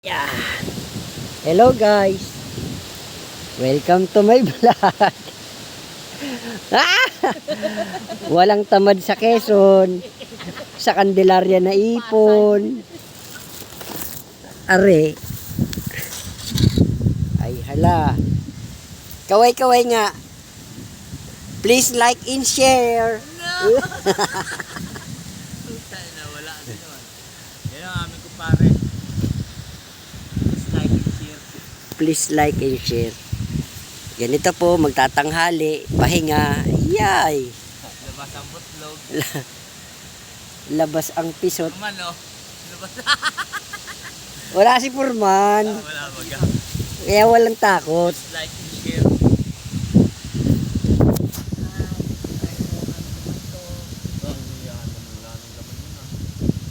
Yeah. Hello guys. Welcome to my vlog. Walang tamad sa Quezon. Sa Candelaria na ipon. Are. Ay hala. Kaway-kaway nga. Please like and share. No. Wala din naman. Yan ang aming kumpare. Please like and share. Ganito po, magtatanghali, pahinga, yay! Labas ang butlog. Labas ang pisot. Naman oh. Labas. Wala si Purman. Wala baga. Kaya walang takot. Please like and share.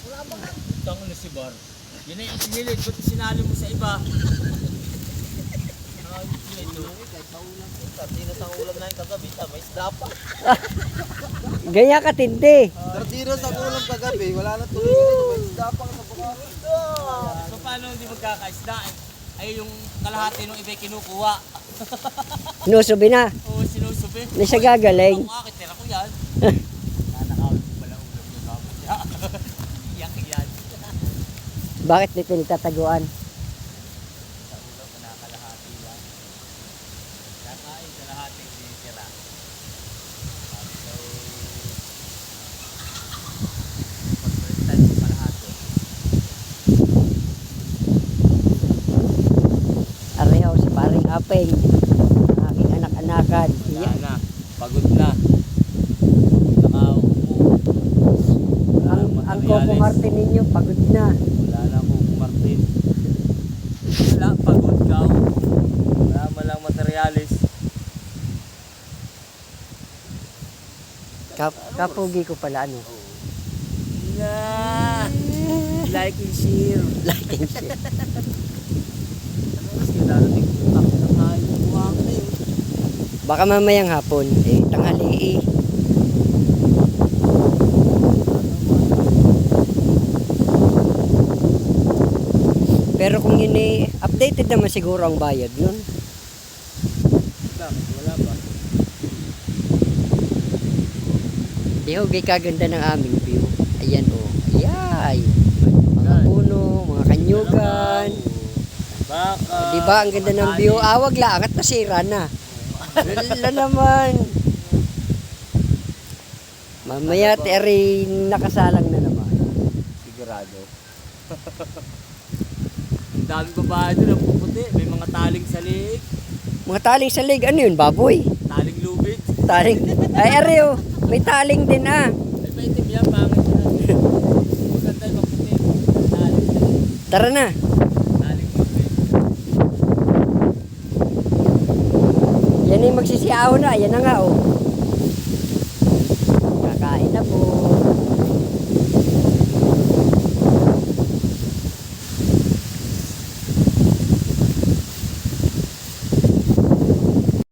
Wala ba? Tango na si Bar. Yun na yung sinilid. Ba't sinali mo sa iba? Sardinas ang ulam na yung kagabi, may isda pa. Gaya katindi. Sardinas ang ulam kagabi, wala na tuloy na may isda pa sa buka. So paano hindi magkakaisda? Ay yung kalahati nung iba'y kinukuha. Sinusubi na. Oo, sinusubi. Na siya gagaling. Ako akit, ko yan. Nanakawin ko pala ulam yung kapot niya. Iyak yan. Bakit may pinagtataguan? Sa ulam, panakalahati lang. Kakain sa lahati sinitira. So, pagpalitan mo kalahati. Areho si paring Apeng. Aking anak-anakan. Wala na. Pagod na. Nakaupo. Ang Coco Martin ninyo, pagod na. Wala na Coco Martin. Wala, pagod ka. Wala mo lang materialis. Kapugi ko pala ano. Na. Like and share. Like and share. Mas kinarating ko yung takot ng hayo. Buhang na yun. Baka mamayang hapon. Tanghali eh. Pero kung yun eh, updated naman siguro ang bayad nun. Wala pa. Di ho, kaganda ng aming view. Ayan o. Ayay. Mga puno, mga kanyugan. Baka. Diba ang ganda ng view? Wag lang at nasira na. Wala naman. Mamaya teri nakasalang na naman. Sigurado. Ang dami babae doon ang puputi. May mga taling sa liig. Mga taling sa leg, ano yun, baboy? Taling lubid. Taling. Ay, areo. May taling din ah. Ay, maitim yan. Pangit yan. Maganda yung maputi. Taling sa liig. Tara na. Taling lubid. Yan ay magsisiyaw na. Yan na nga oh.